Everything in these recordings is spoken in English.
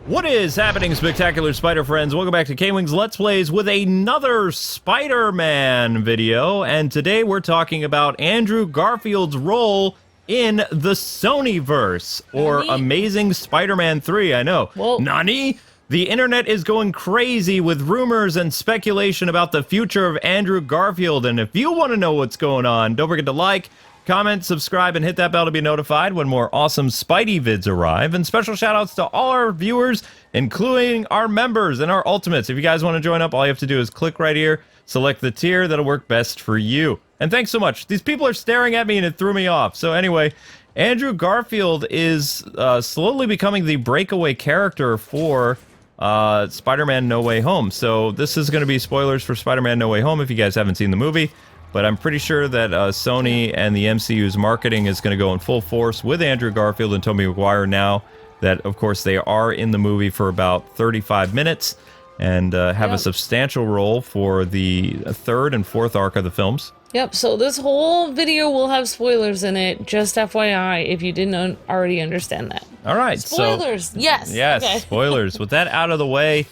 What is happening, spectacular Spider friends? Welcome back to K-Wings Let's Plays with another Spider-Man video, and today we're talking about Andrew Garfield's role in the Sonyverse, or Amazing Spider-Man 3, I know. Whoa. Nani? The internet is going crazy with rumors and speculation about the future of Andrew Garfield, and if you want to know what's going on, don't forget to like, comment, subscribe, and hit that bell to be notified when more awesome Spidey vids arrive. And special shoutouts to all our viewers, including our members and our ultimates. If you guys want to join up, all you have to do is click right here, select the tier that'll work best for you. And thanks so much. These people are staring at me and it threw me off. So anyway, Andrew Garfield is slowly becoming the breakaway character for Spider-Man No Way Home. So this is going to be spoilers for Spider-Man No Way Home if you guys haven't seen the movie. But I'm pretty sure that Sony and the MCU's marketing is going to go in full force with Andrew Garfield and Tobey Maguire now that, of course, they are in the movie for about 35 minutes and have a substantial role for the third and fourth arc of the films. Yep, so this whole video will have spoilers in it, just FYI, if you didn't already understand that. All right, spoilers, so, yes. Yes, okay. Spoilers. With that out of the way,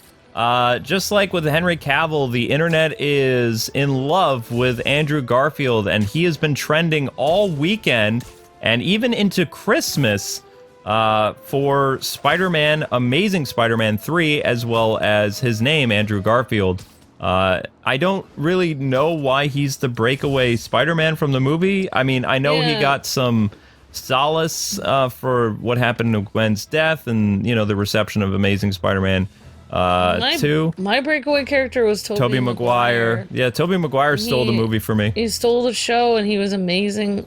just like with Henry Cavill, the internet is in love with Andrew Garfield, and he has been trending all weekend and even into Christmas for Spider-Man, Amazing Spider-Man 3, as well as his name, Andrew Garfield. I don't really know why he's the breakaway Spider-Man from the movie. I mean, I know he got some solace for what happened to Gwen's death and, you know, the reception of Amazing Spider-Man 2. My breakaway character was Tobey Maguire. Yeah, Tobey Maguire stole the movie for me. He stole the show, and he was amazing.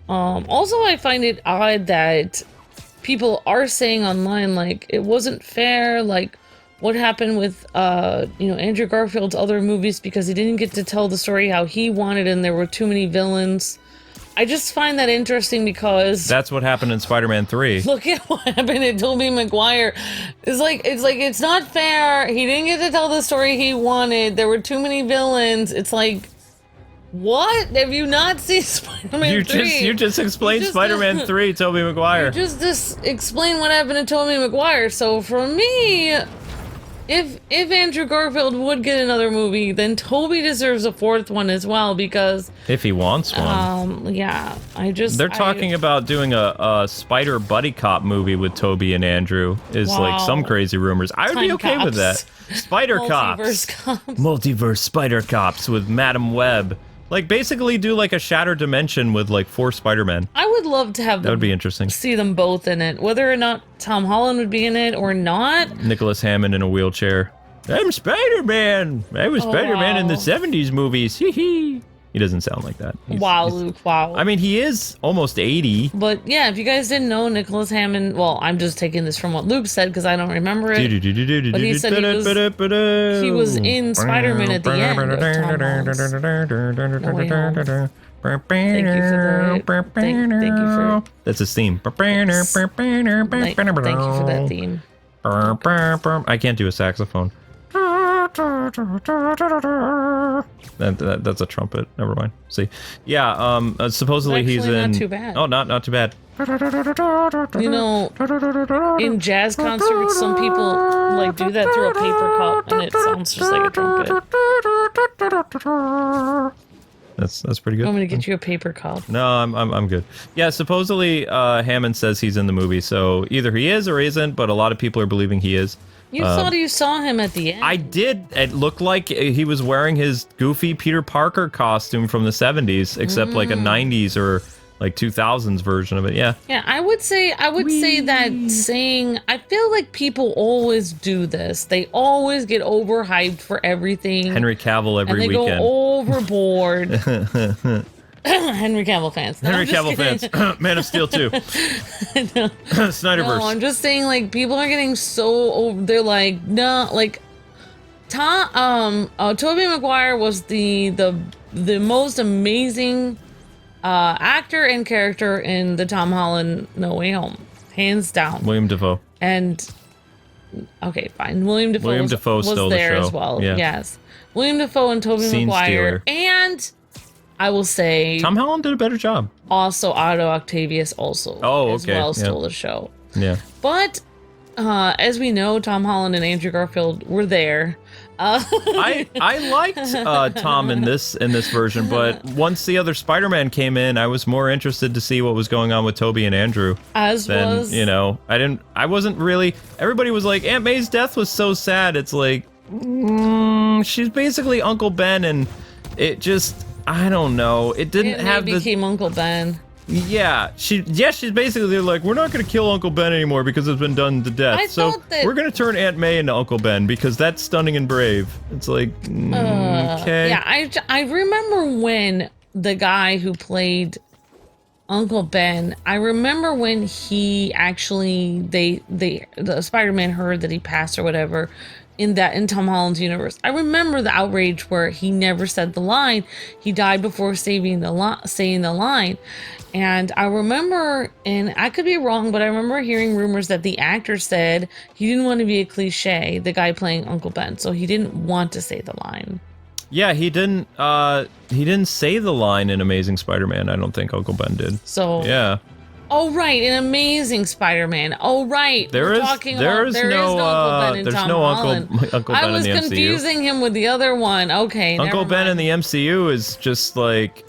Also, I find it odd that people are saying online, like, it wasn't fair, like, what happened with, Andrew Garfield's other movies because he didn't get to tell the story how he wanted, and there were too many villains. I just find that interesting because that's what happened in Spider-Man 3. Look at what happened to Tobey Maguire. It's not fair. He didn't get to tell the story he wanted. There were too many villains. It's like, what? Have you not seen Spider-Man 3? You just explained Spider-Man 3, Tobey Maguire. You just explain what happened to Tobey Maguire. So for me, if Andrew Garfield would get another movie, then Tobey deserves a fourth one as well, because if he wants one. Yeah, they're talking about doing a Spider buddy cop movie with Tobey and Andrew is like some crazy rumors. I would be okay with that. Spider Multiverse cops. Multiverse Spider Cops with Madam Web. Like, basically do, like, a shattered dimension with, like, 4 Spider-Men. I would love to have them. That would be interesting. See them both in it. Whether or not Tom Holland would be in it or not. Nicholas Hammond in a wheelchair. I'm Spider-Man! I was Spider-Man in the 70s movies. Hee hee. He doesn't sound like that. Luke, wow. I mean, he is almost 80. But, yeah, if you guys didn't know, Nicholas Hammond... Well, I'm just taking this from what Luke said, because I don't remember it. But he said he was in Spider-Man at the end of Tom Holland's Thank you for... That's his theme. Thank you for that theme. I can't do a saxophone. That's a trumpet. Never mind. See, yeah. Supposedly he's in. Not too bad. Oh, not too bad. You know, in jazz concerts, some people like do that through a paper cup, and it sounds just like a trumpet. That's pretty good. I'm gonna get you a paper cup. No, I'm good. Yeah, supposedly Hammond says he's in the movie, so either he is or he isn't, but a lot of people are believing he is. You thought you saw him at the end. I did. It looked like he was wearing his goofy Peter Parker costume from the 70s, except like a 90s or like 2000s version of it. Yeah. Yeah, I would say that saying, I feel like people always do this. They always get overhyped for everything. Henry Cavill every weekend. And they go overboard. Henry Cavill fans. No, Henry Cavill fans. Man of Steel 2. Snyderverse. No, I'm just saying, like, people are getting so over. They're like, no, like, Tobey Maguire was the most amazing actor and character in the Tom Holland No Way Home, hands down. William Dafoe. And okay, fine. William Dafoe was stole there the show as well. Yeah. Yes, William Dafoe and Tobey Maguire, and I will say Tom Holland did a better job. Also, Otto Octavius also as well stole the show. Yeah. But as we know, Tom Holland and Andrew Garfield were there. I liked Tom in this version, but once the other Spider-Man came in, I was more interested to see what was going on with Tobey and Andrew. I wasn't really. Everybody was like, Aunt May's death was so sad. It's like, she's basically Uncle Ben, and it just, I don't know. It didn't Aunt have May became Uncle Ben. Yeah, she's basically like, we're not going to kill Uncle Ben anymore because it's been done to death. So we're going to turn Aunt May into Uncle Ben because that's stunning and brave. It's like, okay. Yeah, I remember when the guy who played Uncle Ben, I remember when he actually, the Spider-Man heard that he passed or whatever in Tom Holland's universe. I remember the outrage where he never said the line. He died before saying the line. And I remember, and I could be wrong, but I remember hearing rumors that the actor said he didn't want to be a cliche, the guy playing Uncle Ben, so he didn't want to say the line. Yeah, he didn't say the line in Amazing Spider-Man. I don't think Uncle Ben did. So yeah. Oh right, in Amazing Spider-Man. Oh right, there is no Uncle Ben in Tom Holland. Uncle Ben I was in the confusing him with the other one. Okay, Uncle Ben in the MCU is just like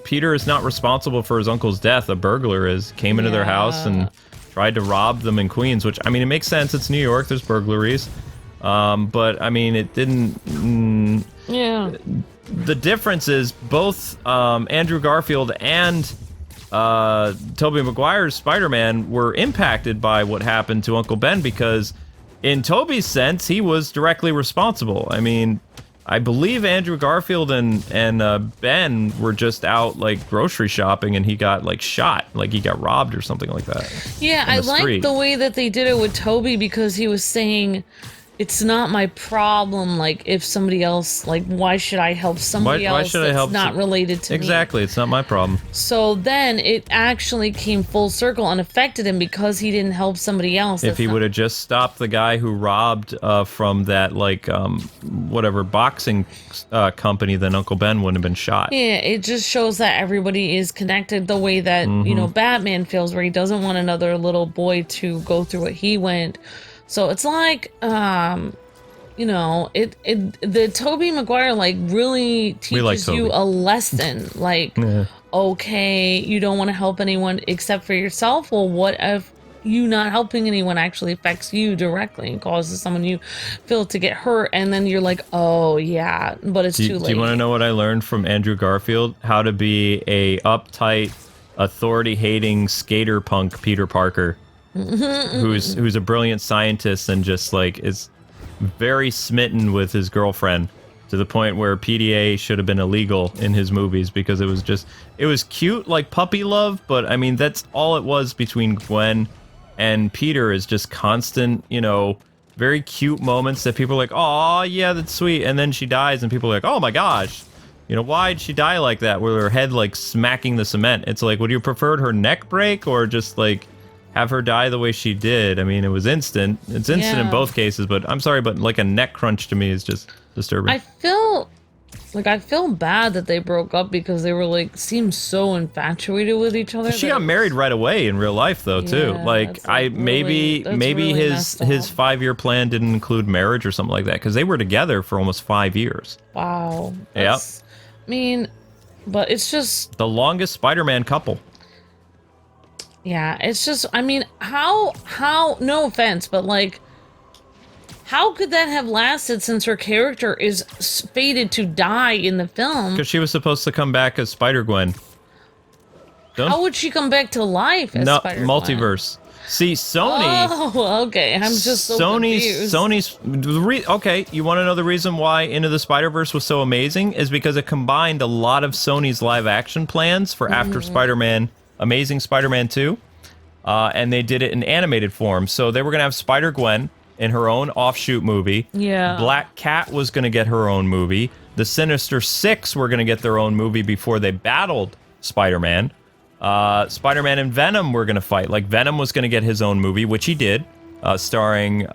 Peter is not responsible for his uncle's death. A burglar came into their house and tried to rob them in Queens. Which, I mean, it makes sense. It's New York. There's burglaries. But I mean, it didn't. The difference is both Andrew Garfield and Tobey Maguire's Spider-Man were impacted by what happened to Uncle Ben, because in Tobey's sense, he was directly responsible. I mean, I believe Andrew Garfield and Ben were just out like grocery shopping, and he got like shot, like he got robbed or something like that. Yeah, I like the way that they did it with Tobey, because he was saying, it's not my problem, like, if somebody else, like, why should I help somebody else that's not related to me? Exactly, it's not my problem. So then it actually came full circle and affected him because he didn't help somebody else. If he would have just stopped the guy who robbed from that, like, whatever, boxing company, then Uncle Ben wouldn't have been shot. Yeah, it just shows that everybody is connected the way that, you know, Batman feels, where he doesn't want another little boy to go through what he went. So it's like, you know, the Tobey Maguire, like, really teaches you a lesson. Like, okay, you don't want to help anyone except for yourself. Well, what if you not helping anyone actually affects you directly and causes someone you feel to get hurt? And then you're like, oh, yeah, but it's too late. Do you want to know what I learned from Andrew Garfield? How to be a uptight, authority-hating skater punk Peter Parker. who's a brilliant scientist and just like is very smitten with his girlfriend, to the point where PDA should have been illegal in his movies, because it was cute, like puppy love, but I mean, that's all it was between Gwen and Peter, is just constant, you know, very cute moments that people are like, oh yeah, that's sweet, and then she dies and people are like, oh my gosh, you know, why'd she die like that, with her head like smacking the cement? It's like, would you prefer her neck break or just like have her die the way she did? I mean, it was instant. It's instant in both cases, but I'm sorry, but like a neck crunch to me is just disturbing. I feel bad that they broke up, because they were like, seemed so infatuated with each other. She got married right away in real life though, too. Like, maybe his 5-year plan didn't include marriage or something like that, because they were together for almost 5 years. Wow. Yep. I mean, but it's just the longest Spider-Man couple. Yeah, it's just, I mean, how, no offense, but like, how could that have lasted, since her character is fated to die in the film? Because she was supposed to come back as Spider-Gwen. How would she come back to life as Spider-Gwen? Multiverse. See, Sony... Oh, okay, I'm just so confused. Okay, you want to know the reason why Into the Spider-Verse was so amazing? Is because it combined a lot of Sony's live-action plans for after Spider-Man... Amazing Spider-Man 2, and they did it in animated form. So they were going to have Spider-Gwen in her own offshoot movie. Yeah. Black Cat was going to get her own movie. The Sinister Six were going to get their own movie before they battled Spider-Man. Spider-Man and Venom were going to fight. Like, Venom was going to get his own movie, which he did, starring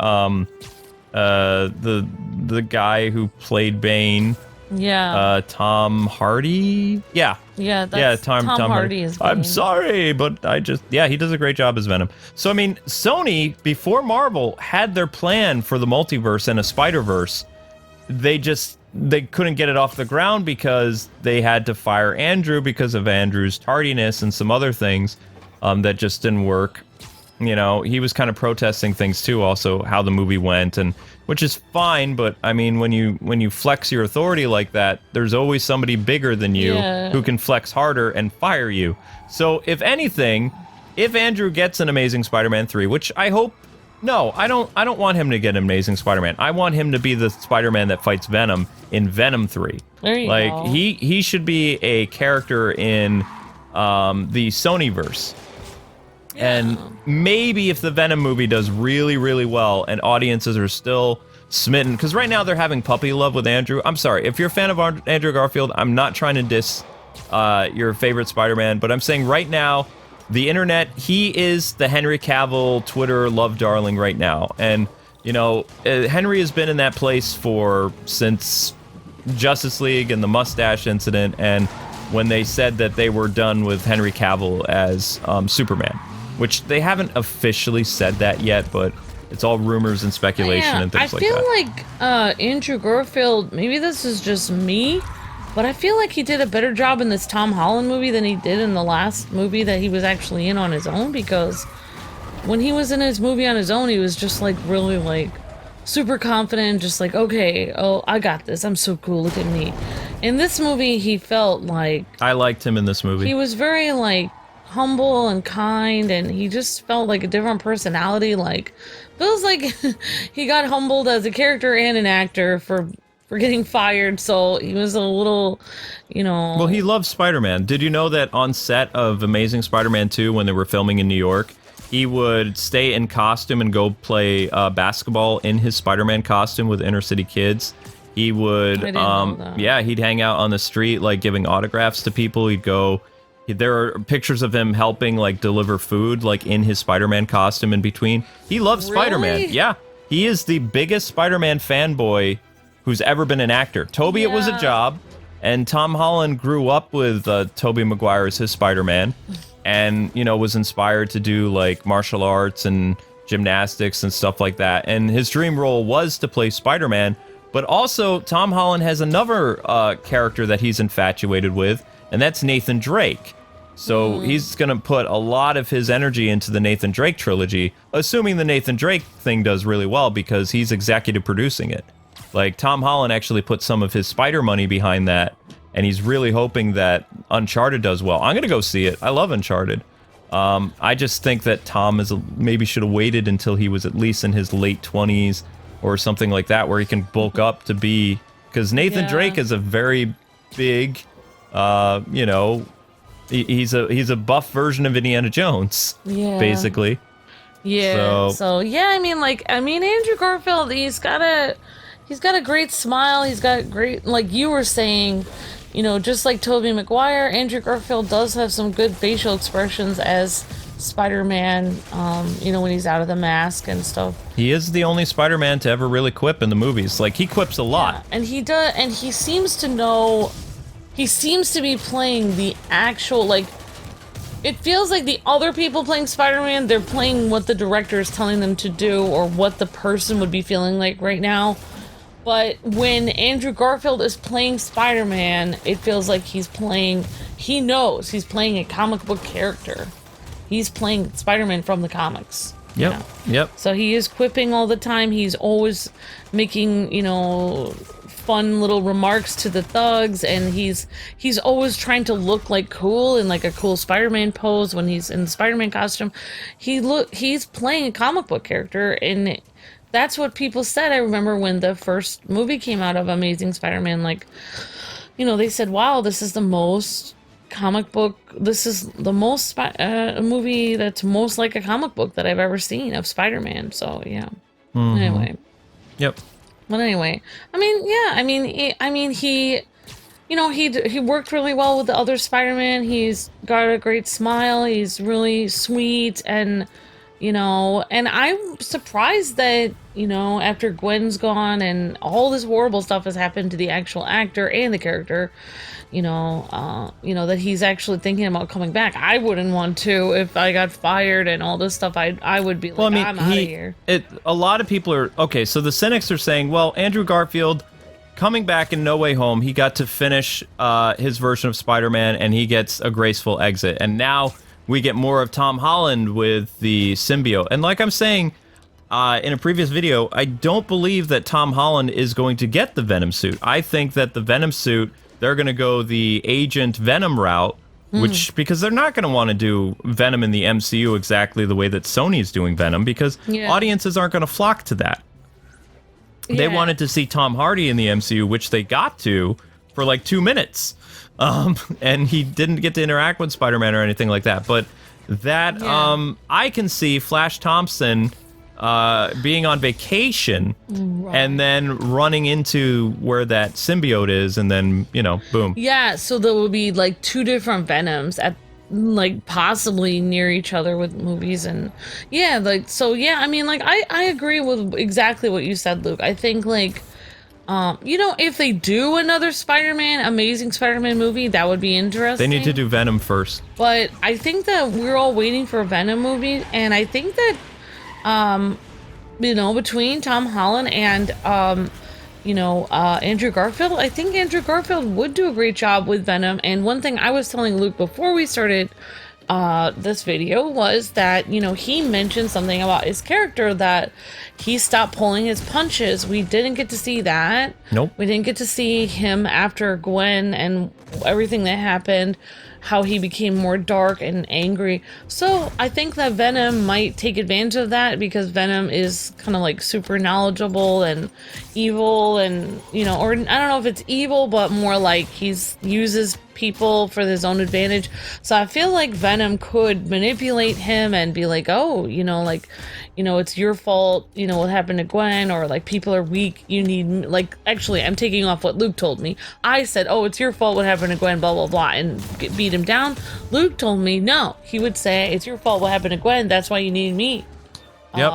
the guy who played Bane. Yeah. Tom Hardy. Yeah. Yeah, Yeah, that's Tom Hardy is I'm Bane. sorry, but yeah, he does a great job as Venom. So I mean, Sony before Marvel had their plan for the multiverse and a Spider-Verse. They couldn't get it off the ground because they had to fire Andrew because of Andrew's tardiness and some other things that just didn't work. You know, he was kind of protesting things too, also how the movie went, and which is fine. But I mean, when you flex your authority like that, there's always somebody bigger than you who can flex harder and fire you. So if anything, if Andrew gets an Amazing Spider-Man 3, which I hope. No, I don't want him to get an Amazing Spider-Man. I want him to be the Spider-Man that fights Venom in Venom 3. There you like, go. he should be a character in the Sonyverse. And maybe if the Venom movie does really, really well and audiences are still smitten, because right now they're having puppy love with Andrew. I'm sorry, if you're a fan of Andrew Garfield, I'm not trying to diss your favorite Spider-Man, but I'm saying right now, the internet, he is the Henry Cavill Twitter love darling right now. And, you know, Henry has been in that place since Justice League and the mustache incident, and when they said that they were done with Henry Cavill as Superman, which they haven't officially said that yet, but it's all rumors and speculation and things like that. I feel like Andrew Garfield, maybe this is just me, but I feel like he did a better job in this Tom Holland movie than he did in the last movie that he was actually in on his own, because when he was in his movie on his own, he was just like really like super confident, just like, okay, oh, I got this, I'm so cool, look at me. In this movie, he felt like... I liked him in this movie. He was very like humble and kind, and he just felt like a different personality. Like, feels like he got humbled as a character and an actor for getting fired, so he was a little, you know... Well, he loves Spider-Man. Did you know that on set of Amazing Spider-Man 2, when they were filming in New York, he would stay in costume and go play basketball in his Spider-Man costume with inner city kids? He would, yeah, he'd hang out on the street, like, giving autographs to people. He'd go... There are pictures of him helping, like, deliver food, like, in his Spider-Man costume in between. He loves Spider-Man. Yeah. He is the biggest Spider-Man fanboy who's ever been an actor. Tobey, it was a job, and Tom Holland grew up with Tobey Maguire as his Spider-Man, and, you know, was inspired to do, like, martial arts and gymnastics and stuff like that, and his dream role was to play Spider-Man, but also Tom Holland has another character that he's infatuated with, and that's Nathan Drake. So he's going to put a lot of his energy into the Nathan Drake trilogy, assuming the Nathan Drake thing does really well, because he's executive producing it. Like, Tom Holland actually put some of his Spider money behind that, and he's really hoping that Uncharted does well. I'm going to go see it. I love Uncharted. I just think that Tom maybe should have waited until he was at least in his late 20s or something like that, where he can bulk up to be... Because Nathan Drake is a very big, you know... He's a buff version of Indiana Jones, basically. Yeah. So yeah, I mean, Andrew Garfield, he's got a great smile. He's got great, like you were saying, you know, just like Tobey Maguire, Andrew Garfield does have some good facial expressions as Spider-Man. You know, when he's out of the mask and stuff. He is the only Spider-Man to ever really quip in the movies. Like, he quips a lot. Yeah, and he does, and he seems to know. He seems to be playing the actual, like, it feels like the other people playing Spider-Man, they're playing what the director is telling them to do or what the person would be feeling like right now. But when Andrew Garfield is playing Spider-Man, it feels like he knows he's playing a comic book character. He's playing Spider-Man from the comics. Yep, you know? yep. So he is quipping all the time. He's always making, you know, fun little remarks to the thugs, and he's always trying to look like cool in like a cool Spider-Man pose when he's in the Spider-Man costume. He's playing a comic book character, and that's what people said. I remember when the first movie came out of Amazing Spider-Man, like, you know, they said, wow, this is the most comic book, this is the most movie that's most like a comic book that I've ever seen of Spider-Man. So yeah. Anyway. Yep. But anyway, I mean, yeah, he, you know, he worked really well with the other Spider-Man. He's got a great smile. He's really sweet, and You know, and I'm surprised that, you know, after Gwen's gone and all this horrible stuff has happened to the actual actor and the character, you know, that he's actually thinking about coming back. I wouldn't want to if I got fired and all this stuff. I would be like, Well, I mean, I'm out of here. A lot of people are okay. So the cynics are saying, well, Andrew Garfield coming back in No Way Home, he got to finish his version of Spider-Man, and he gets a graceful exit. And now we get more of Tom Holland with the symbiote. And like I'm saying in a previous video, I don't believe that Tom Holland is going to get the Venom suit. I think that the Venom suit, they're going to go the Agent Venom route, which because they're not going to want to do Venom in the MCU exactly the way that Sony's doing Venom, because audiences aren't going to flock to that. They wanted to see Tom Hardy in the MCU, which they got to for like 2 minutes. And he didn't get to interact with Spider-Man or anything like that. But that, I can see Flash Thompson being on vacation and then running into where that symbiote is, and then, you know, boom. Yeah, so there will be like 2 different Venoms at like possibly near each other with movies. And like, so I mean, like, I agree with exactly what you said, Luke. I think like, you know, if they do another Amazing Spider-Man movie, that would be interesting. They need to do Venom first. But I think that we're all waiting for a Venom movie, and I think that, you know, between Tom Holland and, you know, Andrew Garfield, I think Andrew Garfield would do a great job with Venom. And one thing I was telling Luke before we started this video was that, you know, he mentioned something about his character, that he stopped pulling his punches. We didn't get to see that. Nope. We didn't get to see him after Gwen and everything that happened, how he became more dark and angry. So I think that Venom might take advantage of that, because Venom is kind of like super knowledgeable and evil, and, you know, or I don't know if it's evil, but more like he's uses people for his own advantage. So I feel like Venom could manipulate him and be like, oh, you know, like, you know, it's your fault, you know, what happened to Gwen, or like, people are weak, you need, like, actually, I'm taking off what Luke told me. I said, oh, it's your fault what happened to Gwen, blah, blah, blah, and beat him down. Luke told me, no, he would say, it's your fault what happened to Gwen, that's why you need me. Yep.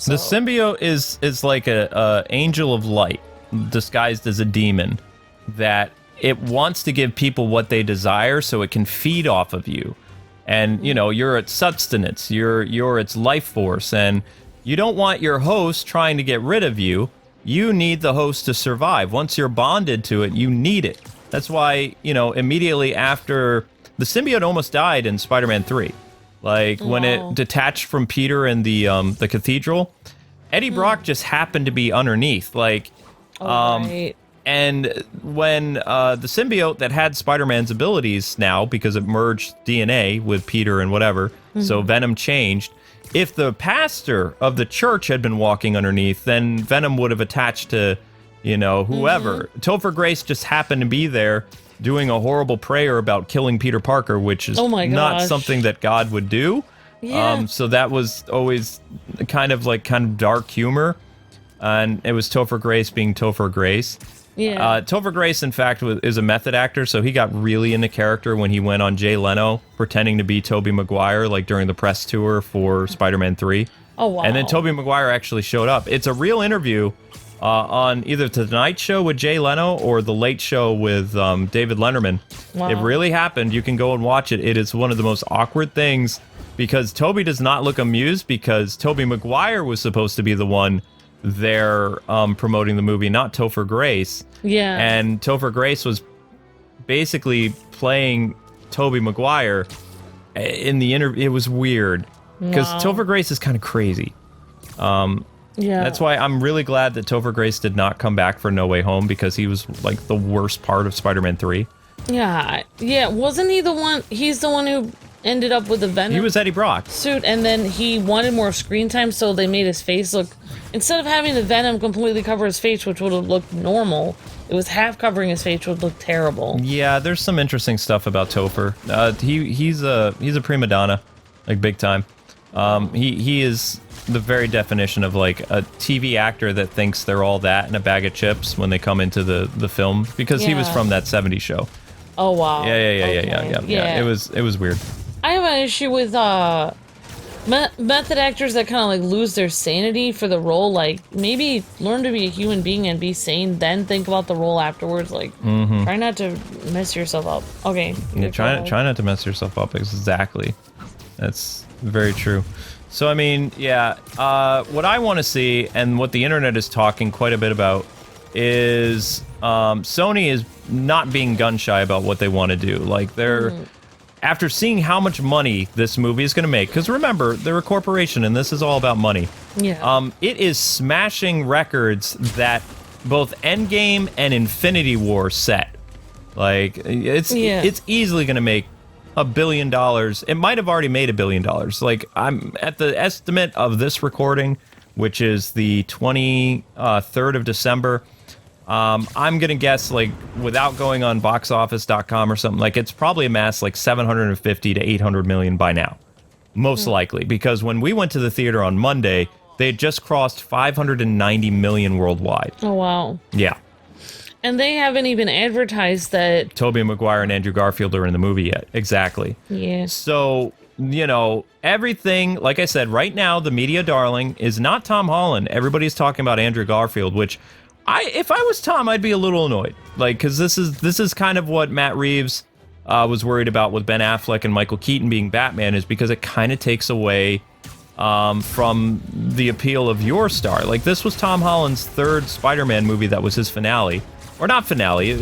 The symbiote is like a angel of light disguised as a demon, that it wants to give people what they desire so it can feed off of you. And, you know, you're its sustenance, you're its life force, and you don't want your host trying to get rid of you. You need the host to survive. Once you're bonded to it, you need it. That's why, you know, immediately after, the symbiote almost died in Spider-Man 3. Like, when it detached from Peter in the cathedral, Eddie Brock just happened to be underneath. Like, Right. and when the symbiote that had Spider-Man's abilities now, because it merged DNA with Peter and whatever, so Venom changed. If the pastor of the church had been walking underneath, then Venom would have attached to, you know, whoever. Topher Grace just happened to be there doing a horrible prayer about killing Peter Parker, which is not something that God would do. Yeah. So that was always kind of dark humor. And it was Topher Grace being Topher Grace. Yeah. Topher Grace, in fact, is a method actor, so he got really into character when he went on Jay Leno, pretending to be Tobey Maguire, like during the press tour for Spider-Man 3. Oh, wow. And then Tobey Maguire actually showed up. It's a real interview on either The Tonight Show with Jay Leno or The Late Show with David Letterman. Wow. It really happened. You can go and watch it. It is one of the most awkward things, because Tobey does not look amused, because Tobey Maguire was supposed to be the one there promoting the movie, not Topher Grace. Yeah. And Topher Grace was basically playing Tobey Maguire in the interview. It was weird, because Topher Grace is kind of crazy. That's why I'm really glad that Topher Grace did not come back for No Way Home, because he was like the worst part of Spider-Man 3. Yeah. Wasn't he the one? He's the one who ended up with the Venom. He was Eddie Brock suit, and then he wanted more screen time, so they made his face look, instead of having the Venom completely cover his face, which would have looked normal, it was half covering his face, which would look terrible. Yeah, there's some interesting stuff about Topher. He's a prima donna, like big time. He is the very definition of like a TV actor that thinks they're all that in a bag of chips when they come into the film, because he was from that 70s show. Oh wow. Yeah. It was weird. I have an issue with Method actors that kind of like lose their sanity for the role, like maybe learn to be a human being and be sane, then think about the role afterwards. Like, try not to mess yourself up. Okay. Yeah, try not to mess yourself up. Exactly. That's very true. So, I mean, yeah, what I want to see, and what the internet is talking quite a bit about, is Sony is not being gun-shy about what they want to do. Like, they're... After seeing how much money this movie is going to make, because remember, they're a corporation, and this is all about money. Yeah. It is smashing records that both Endgame and Infinity War set. Like, it's easily going to make $1 billion. It might have already made $1 billion. Like, I'm at the estimate of this recording, which is the 23rd of December. I'm gonna guess, like, without going on boxoffice.com or something, like, it's probably amassed like 750 to 800 million by now, most likely, because when we went to the theater on Monday, they had just crossed 590 million worldwide. Oh wow. Yeah. And they haven't even advertised that Tobey Maguire and Andrew Garfield are in the movie yet. Exactly. Yeah. So, you know, everything, like I said, right now the media darling is not Tom Holland. Everybody's talking about Andrew Garfield, which if I was Tom, I'd be a little annoyed, like, because this is kind of what Matt Reeves was worried about with Ben Affleck and Michael Keaton being Batman, is because it kind of takes away from the appeal of your star. Like, this was Tom Holland's third Spider-Man movie that was his finale, or not finale.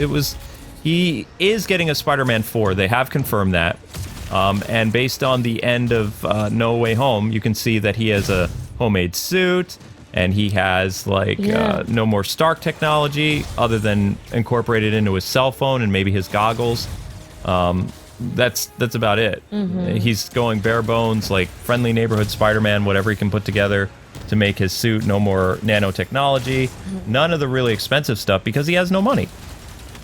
He is getting a Spider-Man 4. They have confirmed that, and based on the end of No Way Home, you can see that he has a homemade suit. And he has, like, no more Stark technology other than incorporated into his cell phone and maybe his goggles. That's about it. He's going bare bones, like, friendly neighborhood Spider-Man, whatever he can put together to make his suit. No more nanotechnology. None of the really expensive stuff, because he has no money.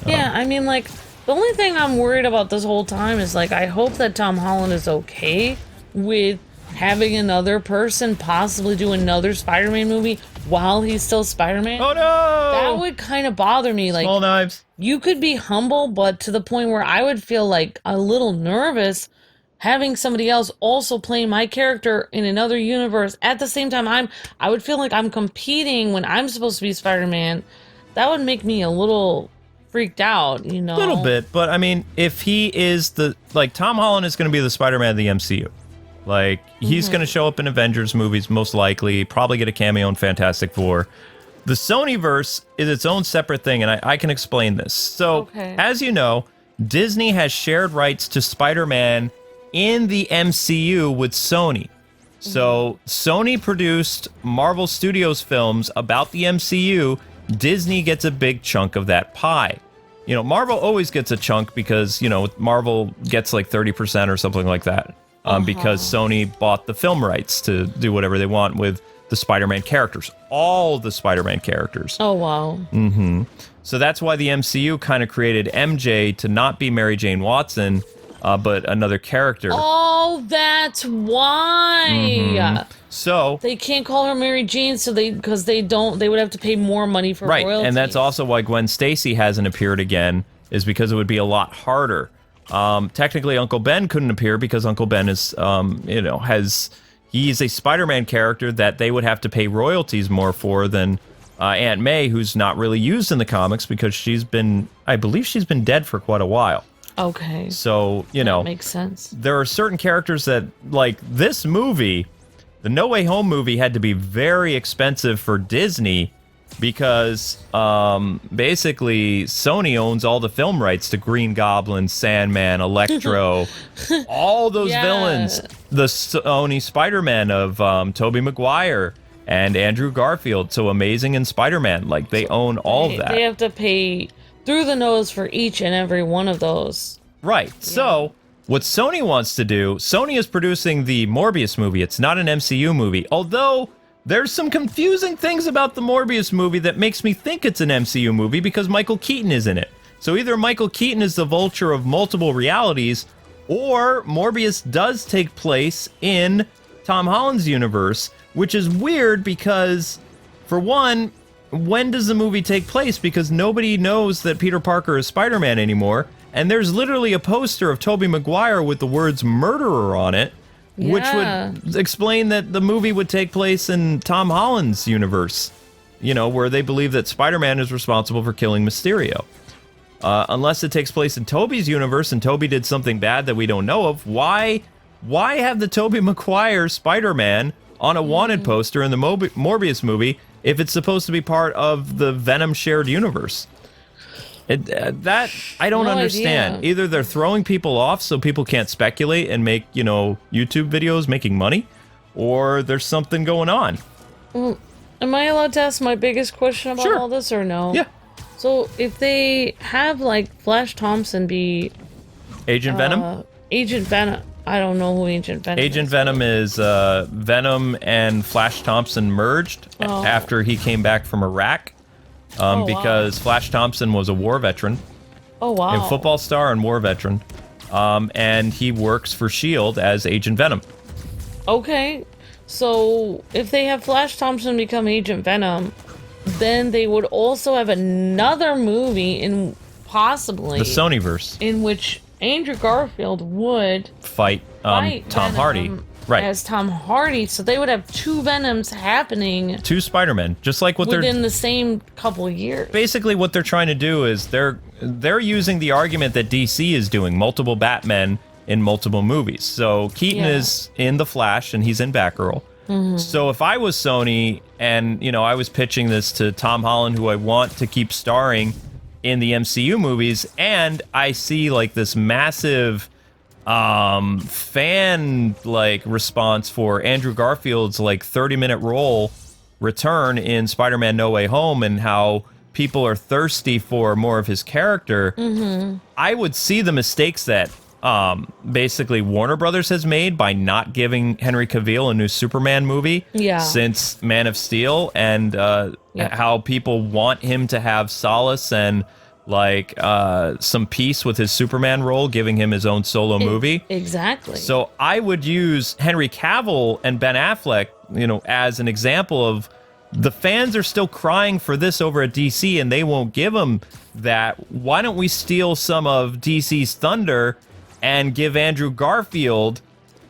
Yeah, I mean, like, the only thing I'm worried about this whole time is, like, I hope that Tom Holland is okay with having another person possibly do another Spider-Man movie while he's still Spider-Man. Oh no! That would kind of bother me. Like, small knives. You could be humble, but to the point where I would feel like a little nervous having somebody else also playing my character in another universe at the same time. I would feel like I'm competing when I'm supposed to be Spider-Man. That would make me a little freaked out, you know? A little bit, but I mean, if he is Tom Holland is going to be the Spider-Man of the MCU. Like, he's going to show up in Avengers movies, most likely, probably get a cameo in Fantastic Four. The Sonyverse is its own separate thing, and I can explain this. So, as you know, Disney has shared rights to Spider-Man in the MCU with Sony. So, Sony produced Marvel Studios films about the MCU. Disney gets a big chunk of that pie. You know, Marvel always gets a chunk because, you know, Marvel gets like 30% or something like that. Because Sony bought the film rights to do whatever they want with the Spider-Man characters. All the Spider-Man characters. Oh, wow. So that's why the MCU kind of created MJ to not be Mary Jane Watson, but another character. Oh, that's why. So they can't call her Mary Jane, because they would have to pay more money for royalties. And that's also why Gwen Stacy hasn't appeared again, is because it would be a lot harder. Technically, Uncle Ben couldn't appear because Uncle Ben is, he's a Spider-Man character that they would have to pay royalties more for than Aunt May, who's not really used in the comics because I believe she's been dead for quite a while. Okay. So, you know, that makes sense. There are certain characters that, like this movie, the No Way Home movie had to be very expensive for Disney because basically Sony owns all the film rights to Green Goblin, Sandman, Electro, all those villains. The Sony Spider-Man of Tobey Maguire and Andrew Garfield, so Amazing and Spider-Man, like they own all of that. They have to pay through the nose for each and every one of those. Right. Yeah. So what Sony wants to do, Sony is producing the Morbius movie. It's not an MCU movie, although there's some confusing things about the Morbius movie that makes me think it's an MCU movie because Michael Keaton is in it. So either Michael Keaton is the Vulture of multiple realities, or Morbius does take place in Tom Holland's universe, which is weird because, for one, when does the movie take place? Because nobody knows that Peter Parker is Spider-Man anymore, and there's literally a poster of Tobey Maguire with the words murderer on it. which Yeah. would explain that the movie would take place in Tom Holland's universe, where they believe that Spider-Man is responsible for killing Mysterio. Unless it takes place in Tobey's universe and Tobey did something bad that we don't know of, why have the Tobey Maguire Spider-Man on a wanted poster in the Morbius movie if it's supposed to be part of the Venom shared universe? That I don't understand. Idea. Either they're throwing people off so people can't speculate and make, YouTube videos making money, or there's something going on. Well, am I allowed to ask my biggest question about Sure. all this or no? Yeah. So if they have like Flash Thompson be Agent Venom? Agent Venom, I don't know who Agent Venom Agent is. Venom is Venom and Flash Thompson merged after he came back from Iraq because Flash Thompson was a war veteran, Oh wow. a football star and war veteran, and he works for S.H.I.E.L.D. as Agent Venom. Okay. So if they have Flash Thompson become Agent Venom, then they would also have another movie in possibly The Sonyverse. in which Andrew Garfield would Fight fight Tom Venom Hardy. Right. as Tom Hardy. So they would have two Venoms happening Two Spider-Men, just like what they're... within the same couple years. Basically, what they're trying to do is they're using the argument that DC is doing, multiple Batmen in multiple movies. So Keaton is in The Flash, and he's in Batgirl. So if I was Sony and, I was pitching this to Tom Holland, who I want to keep starring in the MCU movies, and I see like this massive fan response for Andrew Garfield's 30-minute role return in Spider-Man No Way Home, and how people are thirsty for more of his character, I would see the mistakes that basically Warner Brothers has made by not giving Henry Cavill a new Superman movie since Man of Steel, and how people want him to have solace and some peace with his Superman role, giving him his own solo movie. Exactly. So I would use Henry Cavill and Ben Affleck, as an example of the fans are still crying for this over at DC, and they won't give them that. Why don't we steal some of DC's thunder and give Andrew Garfield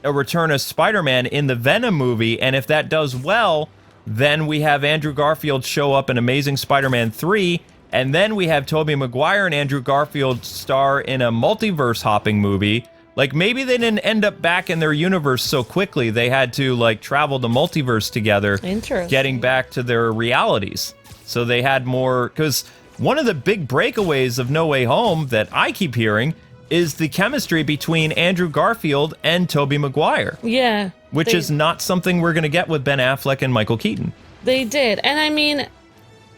a return as Spider-Man in the Venom movie? And if that does well, then we have Andrew Garfield show up in Amazing Spider-Man 3, and then we have Tobey Maguire and Andrew Garfield star in a multiverse hopping movie. Maybe they didn't end up back in their universe so quickly. They had to travel the multiverse together, getting back to their realities. So they had more, because one of the big breakaways of No Way Home that I keep hearing is the chemistry between Andrew Garfield and Tobey Maguire. Yeah. Which is not something we're going to get with Ben Affleck and Michael Keaton. They did. And I mean,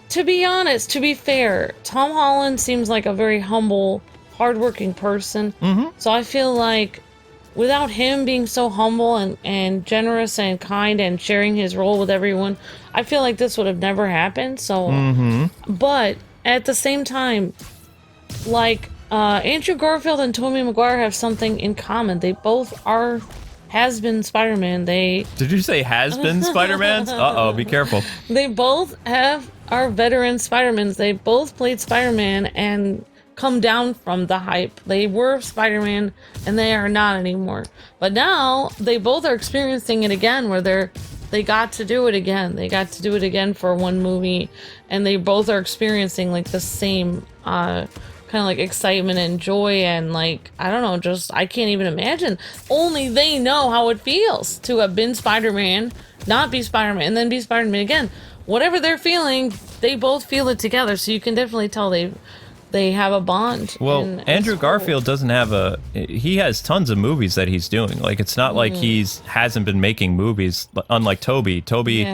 to be honest, to be fair, Tom Holland seems like a very humble, hardworking person. So I feel like without him being so humble and generous and kind and sharing his role with everyone, I feel like this would have never happened. So, but at the same time, Andrew Garfield and Tobey Maguire have something in common. They both are has-been Spider-Man. Did you say has-been Spider-Mans? Uh-oh, be careful. They both are veteran Spider-Mans. They both played Spider-Man and come down from the hype. They were Spider-Man and they are not anymore. But now they both are experiencing it again, where they got to do it again. They got to do it again for one movie, and they both are experiencing the same kind of excitement and joy, and I don't know, just I can't even imagine. Only they know how it feels to have been Spider-Man, not be Spider-Man, and then be Spider-Man again. Whatever they're feeling, they both feel it together. So you can definitely tell they have a bond. Well, Andrew Garfield doesn't have he has tons of movies that he's doing. It's not like hasn't been making movies, unlike Toby. Toby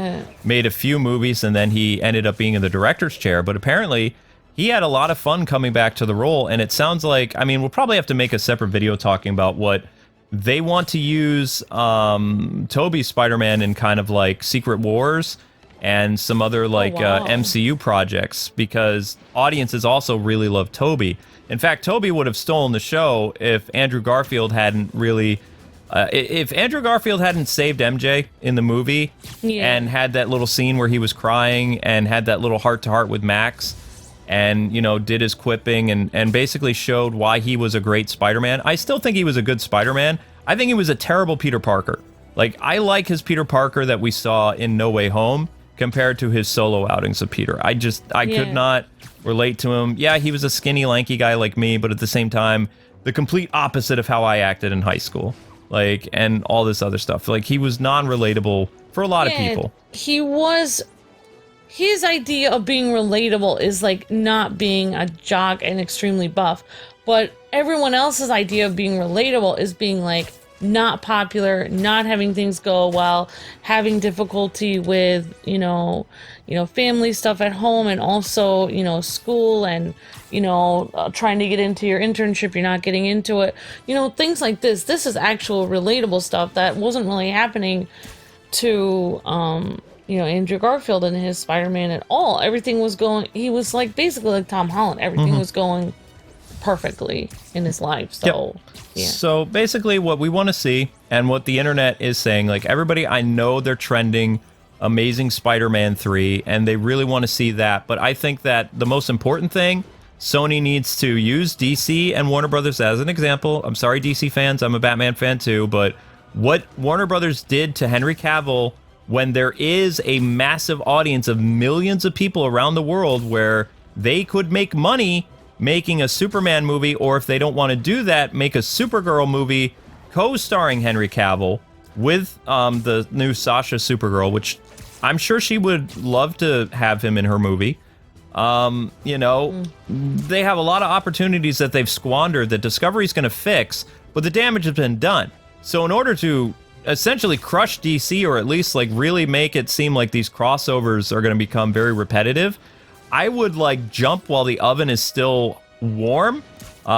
made a few movies and then he ended up being in the director's chair, but apparently he had a lot of fun coming back to the role, and it sounds like, we'll probably have to make a separate video talking about what they want to use Toby's Spider-Man in kind of Secret Wars and some other MCU projects, because audiences also really love Toby. In fact, Toby would have stolen the show if Andrew Garfield hadn't really... if Andrew Garfield hadn't saved MJ in the movie and had that little scene where he was crying and had that little heart-to-heart with Max and, did his quipping and basically showed why he was a great Spider-Man. I still think he was a good Spider-Man. I think he was a terrible Peter Parker. Like, I like his Peter Parker that we saw in No Way Home compared to his solo outings of Peter. I could not relate to him. Yeah, he was a skinny, lanky guy like me, but at the same time, the complete opposite of how I acted in high school. Like, and all this other stuff. Like, he was non-relatable for a lot of people. His idea of being relatable is like not being a jock and extremely buff, but everyone else's idea of being relatable is being like not popular, not having things go well, having difficulty with, family stuff at home, and also, school, and, trying to get into your internship, you're not getting into it. Things like this. This is actual relatable stuff that wasn't really happening to, Andrew Garfield and his Spider-Man at all. Everything was going, he was like basically like Tom Holland. Everything was going perfectly in his life. So, yeah. So basically what we want to see, and what the internet is saying, like, everybody, I know they're trending Amazing Spider-Man 3, and they really want to see that. But I think that the most important thing, Sony needs to use DC and Warner Brothers as an example. I'm sorry, DC fans, I'm a Batman fan too, but what Warner Brothers did to Henry Cavill, when there is a massive audience of millions of people around the world where they could make money making a Superman movie, or if they don't want to do that, make a Supergirl movie co-starring Henry Cavill with the new Sasha Supergirl, which I'm sure she would love to have him in her movie. They have a lot of opportunities that they've squandered that Discovery's going to fix, but the damage has been done. So in order to essentially crush DC, or at least like really make it seem like these crossovers are going to become very repetitive, I would like jump while the oven is still warm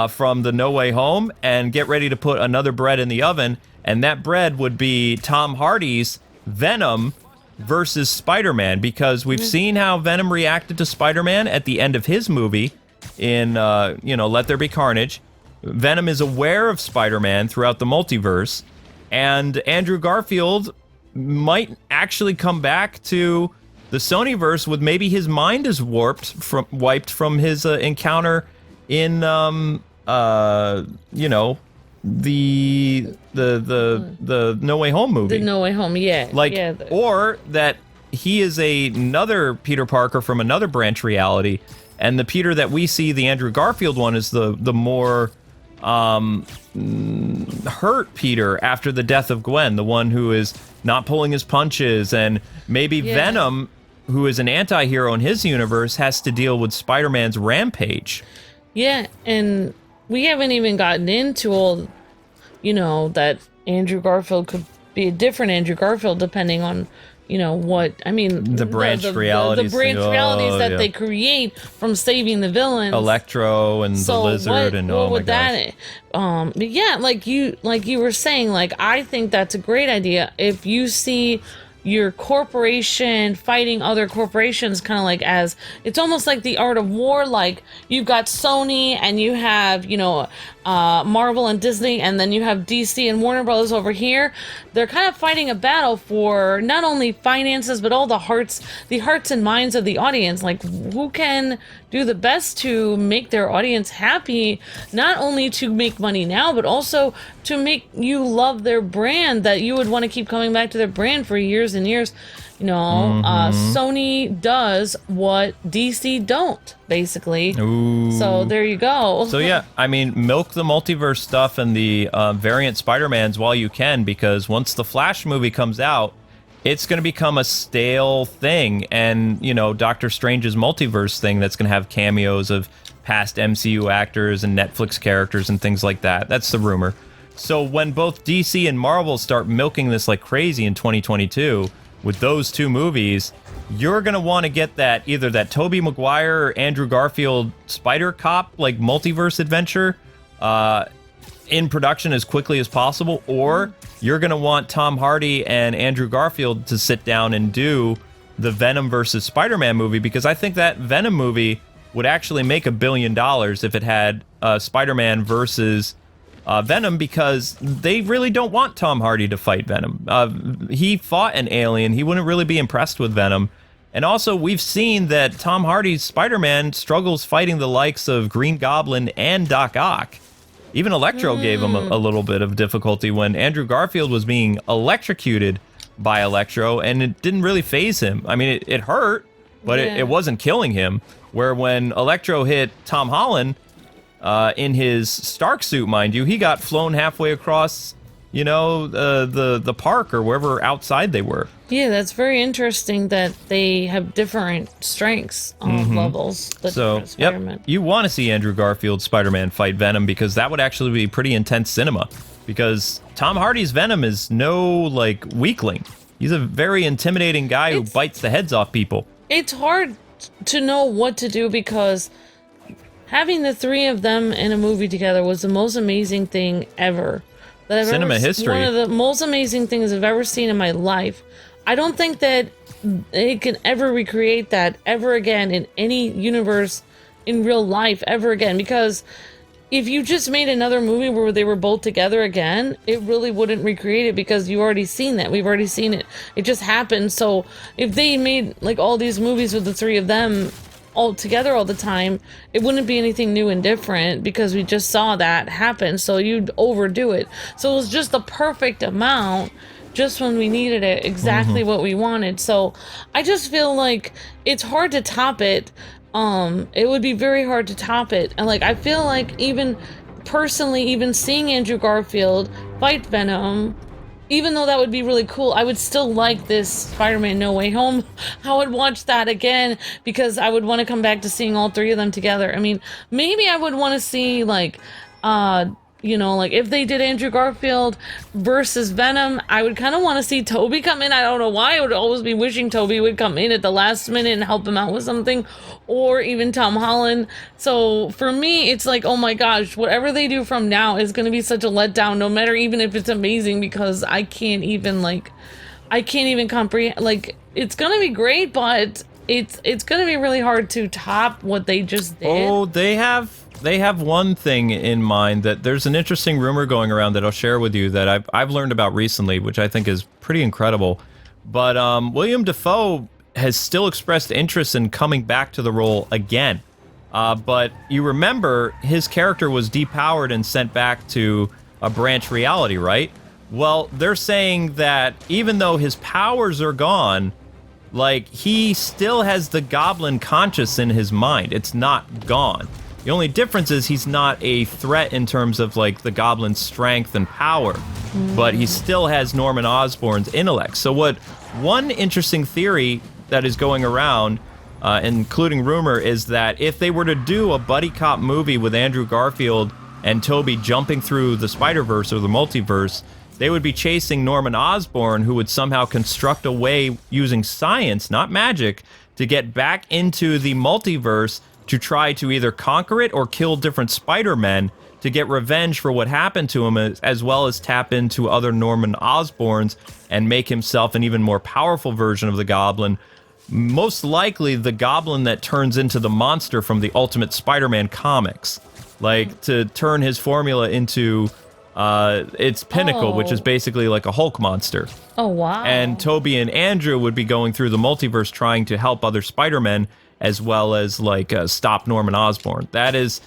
from the No Way Home and get ready to put another bread in the oven, and that bread would be Tom Hardy's Venom versus Spider-Man, because we've seen how Venom reacted to Spider-Man at the end of his movie in Let There Be Carnage. Venom is aware of Spider-Man throughout the multiverse, and Andrew Garfield might actually come back to the Sonyverse with maybe his mind is wiped from his encounter in the No Way Home movie. The No Way Home, yeah. Or that he is another Peter Parker from another branch reality, and the Peter that we see, the Andrew Garfield one, is the more hurt Peter after the death of Gwen, the one who is not pulling his punches, and maybe Venom, who is an anti-hero in his universe, has to deal with Spider-Man's rampage. Yeah, and we haven't even gotten into all, that Andrew Garfield could be a different Andrew Garfield depending on, the branched realities. The branched realities that they create from saving the villains. Electro and the Lizard and all would that? But yeah, like you were saying, like, I think that's a great idea. If you see your corporation fighting other corporations, kind of like as it's almost like the art of war. Like, you've got Sony and you have Marvel and Disney, and then you have DC and Warner Brothers over here. They're kind of fighting a battle for not only finances but all the hearts and minds of the audience. Like, who can do the best to make their audience happy, not only to make money now but also to make you love their brand, that you would want to keep coming back to their brand for years and years. Sony does what DC don't, basically. Ooh. So there you go. So yeah, I mean, milk the multiverse stuff and the variant Spider-Mans while you can, because once the Flash movie comes out, it's going to become a stale thing. And, Doctor Strange's multiverse thing, that's going to have cameos of past MCU actors and Netflix characters and things like that. That's the rumor. So when both DC and Marvel start milking this like crazy in 2022 with those two movies, you're going to want to get either that Tobey Maguire or Andrew Garfield Spider Cop like multiverse adventure in production as quickly as possible, or you're going to want Tom Hardy and Andrew Garfield to sit down and do the Venom versus Spider-Man movie, because I think that Venom movie would actually make $1 billion if it had Spider-Man versus Venom, because they really don't want Tom Hardy to fight Venom. He fought an alien. He wouldn't really be impressed with Venom. And also, we've seen that Tom Hardy's Spider-Man struggles fighting the likes of Green Goblin and Doc Ock. Even Electro gave him a little bit of difficulty when Andrew Garfield was being electrocuted by Electro, and it didn't really phase him. I mean, it hurt, but it wasn't killing him. Where when Electro hit Tom Holland in his Stark suit, mind you, he got flown halfway across, you know, the park or wherever outside they were. Yeah, that's very interesting that they have different strengths levels. So, yep, you want to see Andrew Garfield Spider-Man fight Venom, because that would actually be pretty intense cinema. Because Tom Hardy's Venom is no, like, weakling. He's a very intimidating guy who bites the heads off people. It's hard to know what to do, because having the three of them in a movie together was the most amazing thing ever. That I've Cinema history. One of the most amazing things I've ever seen in my life. I don't think that it can ever recreate that ever again in any universe in real life ever again, because if you just made another movie where they were both together again, it really wouldn't recreate it, because you already seen that. We've already seen it. It just happened. So if they made like all these movies with the three of them all together all the time, it wouldn't be anything new and different, because we just saw that happen. So you'd overdo it. So it was just the perfect amount, just when we needed it, exactly what we wanted. So I just feel like it's hard to top it. It would be very hard to top it. And like, I feel like even personally, even seeing Andrew Garfield fight Venom, even though that would be really cool, I would still like this Spider-Man No Way Home. I would watch that again, because I would want to come back to seeing all three of them together. I mean, maybe I would want to see like, you know, like if they did Andrew Garfield versus Venom, I would kind of want to see Toby come in. I don't know why. I would always be wishing Toby would come in at the last minute and help him out with something, or even Tom Holland. So for me, it's like, oh my gosh, whatever they do from now is going to be such a letdown, no matter even if it's amazing, because I can't even comprehend. Like, it's going to be great, but it's going to be really hard to top what they just did. Oh, they have one thing in mind. That there's an interesting rumor going around that I'll share with you that I've learned about recently, which I think is pretty incredible. But William Dafoe has still expressed interest in coming back to the role again. But you remember, his character was depowered and sent back to a branch reality, right? Well, they're saying that even though his powers are gone, like, he still has the goblin conscious in his mind. It's not gone. The only difference is he's not a threat in terms of, like, the goblin's strength and power, but he still has Norman Osborn's intellect. So one interesting theory that is going around, including rumor, is that if they were to do a buddy cop movie with Andrew Garfield and Tobey jumping through the Spider-Verse or the Multiverse, they would be chasing Norman Osborn, who would somehow construct a way using science, not magic, to get back into the multiverse to try to either conquer it or kill different Spider-Men to get revenge for what happened to him, as well as tap into other Norman Osborns and make himself an even more powerful version of the Goblin. Most likely the Goblin that turns into the monster from the Ultimate Spider-Man comics. Like, to turn his formula into its pinnacle, which is basically like a Hulk monster. Oh, wow. And Tobey and Andrew would be going through the multiverse trying to help other Spider-Men, as well as, like, stop Norman Osborn. That is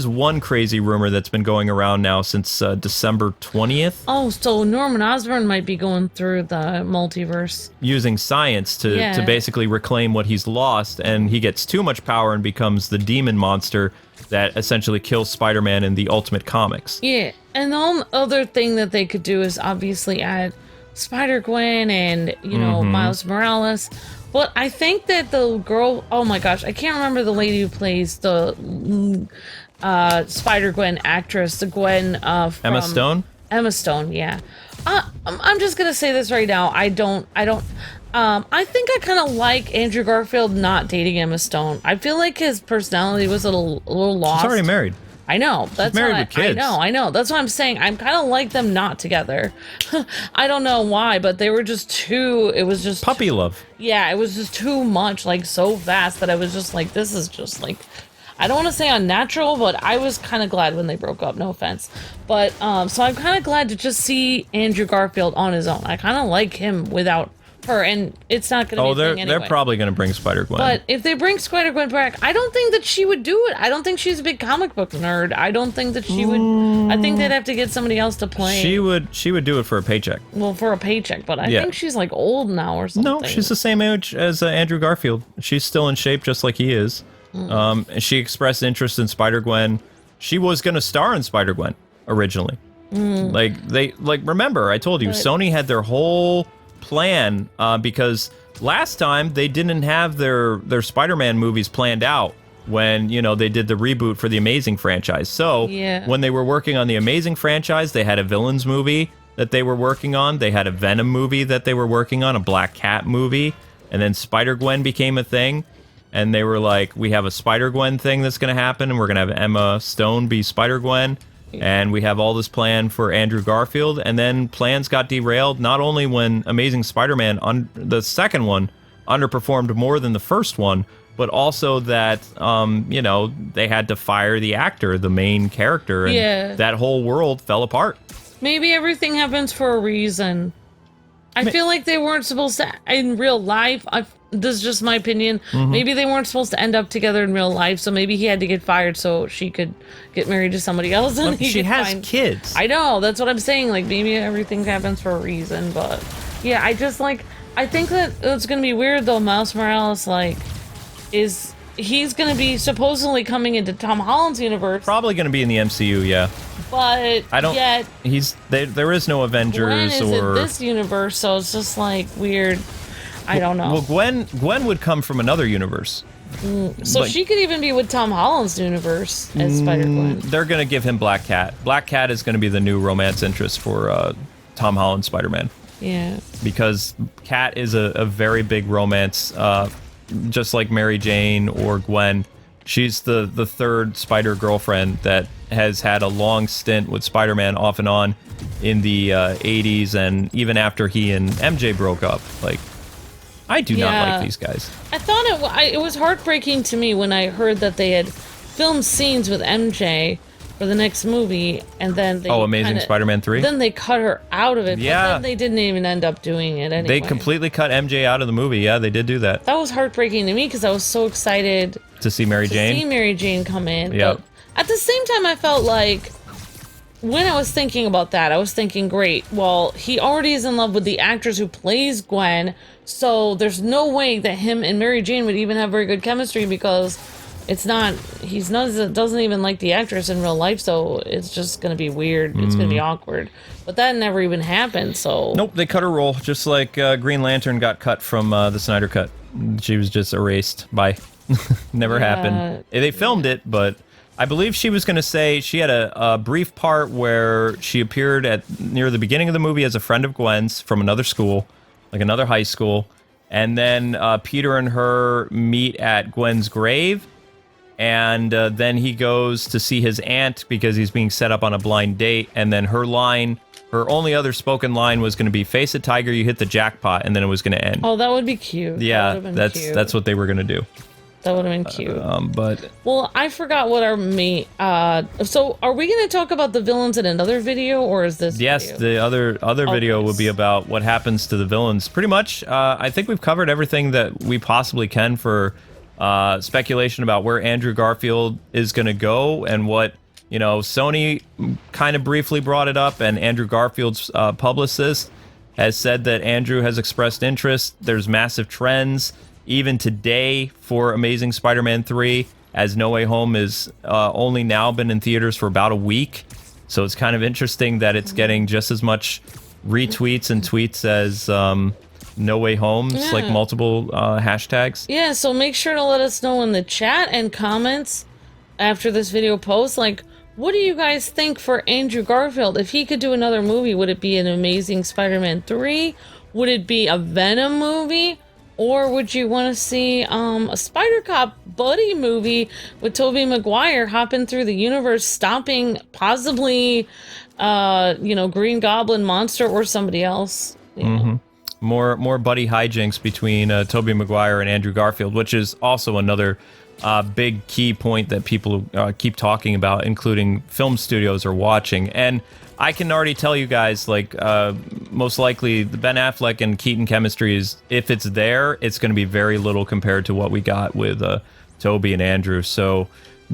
one crazy rumor that's been going around now since December 20th. Oh, so Norman Osborn might be going through the multiverse. Using science to basically reclaim what he's lost, and he gets too much power and becomes the demon monster that essentially kills Spider-Man in the Ultimate Comics. Yeah, and the only other thing that they could do is obviously add Spider-Gwen and, you know, Miles Morales. But I think that the girl, oh my gosh, I can't remember the lady who plays the Spider-Gwen actress, the Gwen from Emma Stone? Emma Stone, yeah. I'm just gonna say this right now. I think I kind of like Andrew Garfield not dating Emma Stone. I feel like his personality was a little lost. He's already married. I know. That's He's married with kids. I know. That's what I'm saying. I'm kind of like them not together. I don't know why, but they were just too. It was just puppy love. Yeah, it was just too much, like so fast that I was just like, this is just like, I don't want to say unnatural, but I was kind of glad when they broke up. No offense, but so I'm kind of glad to just see Andrew Garfield on his own. I kind of like him without her, and it's not going to be a thing anyway. They're probably going to bring Spider-Gwen. But if they bring Spider-Gwen back, I don't think that she would do it. I don't think she's a big comic book nerd. I don't think that she would. I think they'd have to get somebody else to play. She would do it for a paycheck. Well, for a paycheck, but I think she's like old now or something. No, she's the same age as Andrew Garfield. She's still in shape just like he is. She expressed interest in Spider-Gwen. She was going to star in Spider-Gwen originally. Remember, I told you, Sony had their whole plan because last time they didn't have their Spider-Man movies planned out when, they did the reboot for the Amazing franchise. So when they were working on the Amazing franchise, they had a villains movie that they were working on. They had a Venom movie that they were working on, a Black Cat movie, and then Spider-Gwen became a thing. And they were like, we have a Spider-Gwen thing that's going to happen, and we're going to have Emma Stone be Spider-Gwen. And we have all this plan for Andrew Garfield, and then plans got derailed, not only when Amazing Spider-Man, the second one, underperformed more than the first one, but also that, they had to fire the actor, the main character, and that whole world fell apart. Maybe everything happens for a reason. I feel like they weren't supposed to, in real life, this is just my opinion, maybe they weren't supposed to end up together in real life, so maybe he had to get fired so she could get married to somebody else. And she has kids. I know, that's what I'm saying, like, maybe everything happens for a reason, but, yeah, I think that it's gonna be weird, though. Miles Morales, he's gonna be supposedly coming into Tom Holland's universe. Probably gonna be in the MCU, yeah. But there is no Avengers Gwen is in this universe, so it's just like weird. I don't know. Well, Gwen would come from another universe. So she could even be with Tom Holland's universe as Spider-Gwen. They're gonna give him Black Cat. Black Cat is gonna be the new romance interest for Tom Holland Spider-Man. Yeah. Because Cat is a very big romance, just like Mary Jane or Gwen. She's the third Spider girlfriend that has had a long stint with Spider-Man off and on in the 80s, and even after he and MJ broke up. Like, I do not like these guys. I thought it was heartbreaking to me when I heard that they had filmed scenes with MJ for the next movie, and then they Amazing Spider-Man 3? Then they cut her out of it, yeah. But then they didn't even end up doing it anyway. They completely cut MJ out of the movie, yeah, they did do that. That was heartbreaking to me, because I was so excited to see Mary Jane come in. Yep. But at the same time, I felt like, when I was thinking about that, I was thinking, great, well, he already is in love with the actress who plays Gwen, so there's no way that him and Mary Jane would even have very good chemistry, because doesn't even like the actress in real life, so it's just gonna be weird. It's gonna be awkward. But that never even happened, so... Nope, they cut her role, just like Green Lantern got cut from the Snyder Cut. She was just erased. Bye. Never happened. They filmed it, but I believe she was going to say she had a brief part where she appeared near the beginning of the movie as a friend of Gwen's from another school, like another high school, and then Peter and her meet at Gwen's grave, and then he goes to see his aunt because he's being set up on a blind date, and then her only other spoken line was going to be, "Face it, tiger, you hit the jackpot," and then it was going to end. Oh, that would be cute. Yeah, that's what they were going to do. That would have been cute. But... Well, I forgot what our main... so, are we going to talk about the villains in another video, or is this Yes, video? the other video would be about what happens to the villains. Pretty much, I think we've covered everything that we possibly can for speculation about where Andrew Garfield is going to go, and what, Sony kind of briefly brought it up, and Andrew Garfield's publicist has said that Andrew has expressed interest. There's massive trends even today for Amazing Spider-Man 3, as No Way Home is only now been in theaters for about a week. So it's kind of interesting that it's getting just as much retweets and tweets as No Way Home's, like multiple hashtags. Yeah, so make sure to let us know in the chat and comments after this video posts, like, what do you guys think for Andrew Garfield? If he could do another movie, would it be an Amazing Spider-Man 3? Would it be a Venom movie? Or would you want to see a Spider-Cop buddy movie with Tobey Maguire hopping through the universe, stopping possibly, Green Goblin monster or somebody else? More buddy hijinks between Tobey Maguire and Andrew Garfield, which is also another big key point that people keep talking about, including film studios are watching. And I can already tell you guys, like, most likely the Ben Affleck and Keaton chemistry is, if it's there, it's going to be very little compared to what we got with Toby and Andrew. So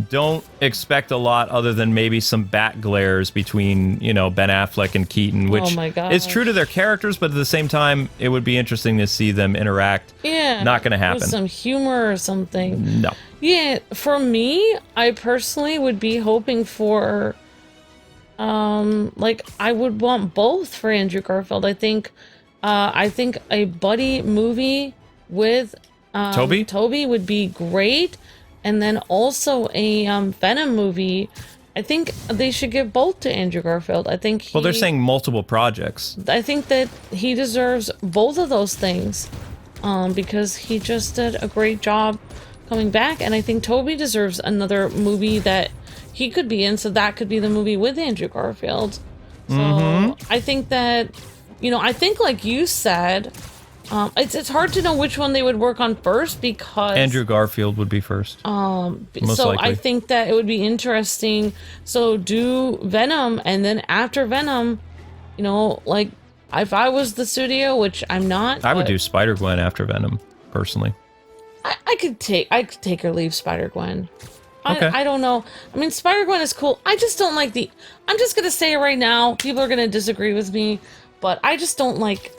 don't expect a lot other than maybe some bat glares between, you know, Ben Affleck and Keaton, which is true to their characters, but at the same time, it would be interesting to see them interact. Yeah. Not going to happen. With some humor or something. No. Yeah, for me, I personally would be hoping for, like, I would want both for Andrew Garfield. I think a buddy movie with Toby would be great. And then also a Venom movie. I think they should give both to Andrew Garfield. I think well, they're saying multiple projects. I think that he deserves both of those things because he just did a great job coming back. And I think Toby deserves another movie that he could be in, so that could be the movie with Andrew Garfield. So I think that, you know, I think like you said, it's hard to know which one they would work on first because Andrew Garfield would be first. Most likely. I think that it would be interesting. So do Venom, and then after Venom, you know, like if I was the studio, which I'm not, I would do Spider-Gwen after Venom, personally. I could take or leave Spider-Gwen. Okay. I don't know. I mean, Spider-Gwen is cool. I just don't like I'm just gonna say it right now. People are gonna disagree with me, but I don't like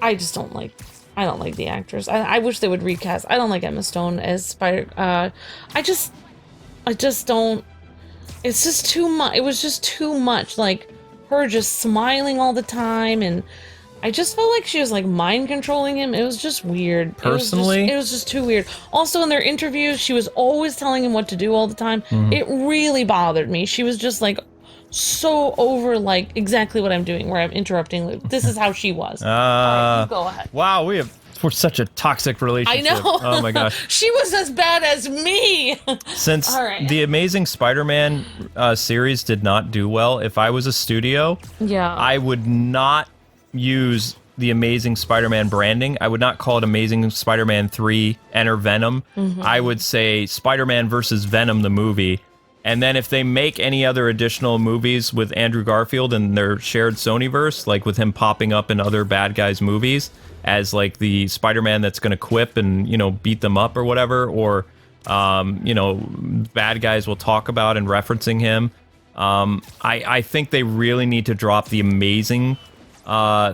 the actors. I wish they would recast. I don't like Emma Stone as Spider. I just don't. It's just too much. It was just too much. Like her just smiling all the time, and I just felt like she was like mind controlling him. It was just weird. Personally, it was just too weird. Also, in their interviews, she was always telling him what to do all the time. It really bothered me. She was just like so over, like exactly what I'm doing, where I'm interrupting. This is how she was. All right, you go ahead. Wow, we're such a toxic relationship. I know. Oh my gosh. She was as bad as me. Since the Amazing Spider-Man series did not do well, if I was a studio, I would not use the Amazing Spider-Man branding. I would not call it Amazing Spider-Man 3 Enter Venom. I would say Spider-Man versus Venom the movie. And then if they make any other additional movies with Andrew Garfield and their shared Sonyverse, like with him popping up in other bad guys' movies as like the Spider-Man that's going to quip and, you know, beat them up or whatever, or, you know, bad guys will talk about and referencing him. I think they really need to drop the Amazing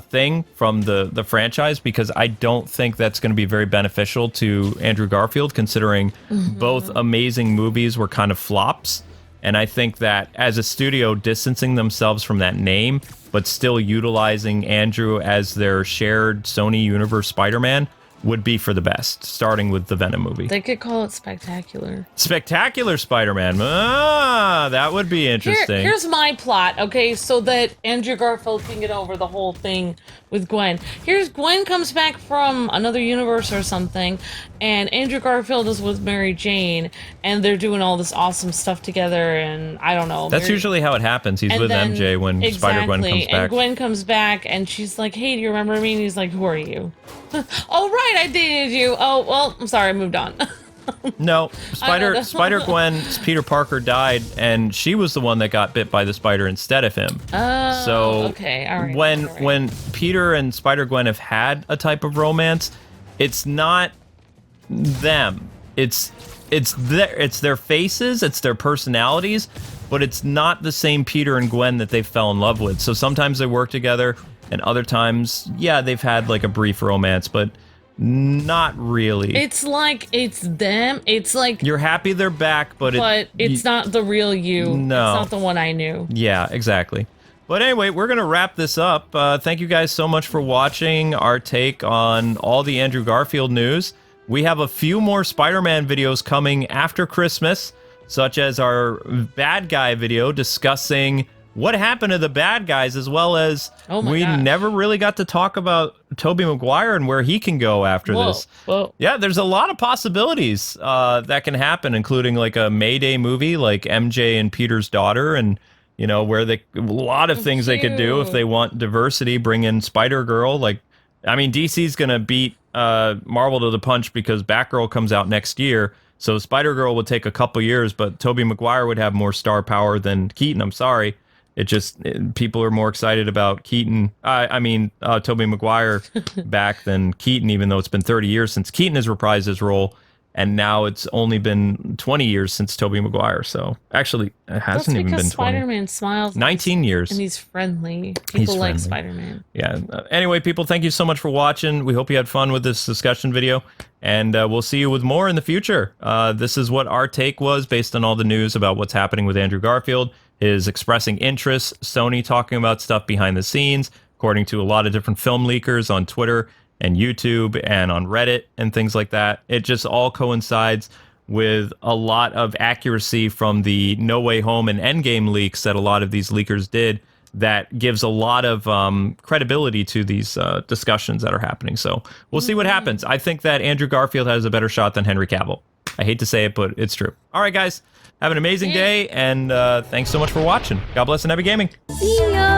thing from the franchise, because I don't think that's going to be very beneficial to Andrew Garfield, considering both Amazing movies were kind of flops. And I think that as a studio, distancing themselves from that name, but still utilizing Andrew as their shared Sony Universe Spider-Man would be for the best, starting with the Venom movie. They could call it Spectacular. Spectacular Spider-Man. That would be interesting. Here's my plot, okay, so that Andrew Garfield can get over the whole thing with Gwen. Here's Gwen comes back from another universe or something, and Andrew Garfield is with Mary Jane, and they're doing all this awesome stuff together, and I don't know. That's usually how it happens. He's with MJ when Spider-Gwen comes back. And Gwen comes back, and she's like, hey, do you remember me? And he's like, who are you? Oh, right, I dated you. Oh, well, I'm sorry, I moved on. No, Spider-Gwen's Peter Parker died, and she was the one that got bit by the spider instead of him. Oh, so okay, all right. When Peter and Spider-Gwen have had a type of romance, it's not them. It's their faces, it's their personalities, but it's not the same Peter and Gwen that they fell in love with. So sometimes they work together, and other times, yeah, they've had like a brief romance, but not really. It's like it's them. It's like you're happy they're back, but it's not the real you. No, it's not the one I knew. Yeah, exactly. But anyway, we're gonna wrap this up. Thank you guys so much for watching our take on all the Andrew Garfield news. We have a few more Spider-Man videos coming after Christmas, such as our bad guy video discussing what happened to the bad guys, as well as we never really got to talk about Tobey Maguire and where he can go after this. Whoa. Yeah, there's a lot of possibilities that can happen, including like a Mayday movie, like MJ and Peter's daughter, and you know where a lot of things they could do if they want diversity. Bring in Spider-Girl. Like, I mean, DC's gonna beat Marvel to the punch because Batgirl comes out next year. So Spider-Girl would take a couple years, but Tobey Maguire would have more star power than Keaton. I'm sorry. people are more excited about Keaton. Tobey Maguire back than Keaton, even though it's been 30 years since Keaton has reprised his role. And now it's only been 20 years since Tobey Maguire. So actually, it hasn't even been 20. Spider-Man smiles. 19 years. And he's friendly. People like Spider-Man. Yeah. Anyway, people, thank you so much for watching. We hope you had fun with this discussion video. And we'll see you with more in the future. This is what our take was based on all the news about what's happening with Andrew Garfield. His expressing interest. Sony talking about stuff behind the scenes, according to a lot of different film leakers on Twitter and YouTube and on Reddit and things like that. It just all coincides with a lot of accuracy from the No Way Home and Endgame leaks that a lot of these leakers did that gives a lot of credibility to these discussions that are happening. So we'll see what happens. I think that Andrew Garfield has a better shot than Henry Cavill. I hate to say it, but it's true. All right, guys. Have an amazing day, and thanks so much for watching. God bless and happy gaming. See ya!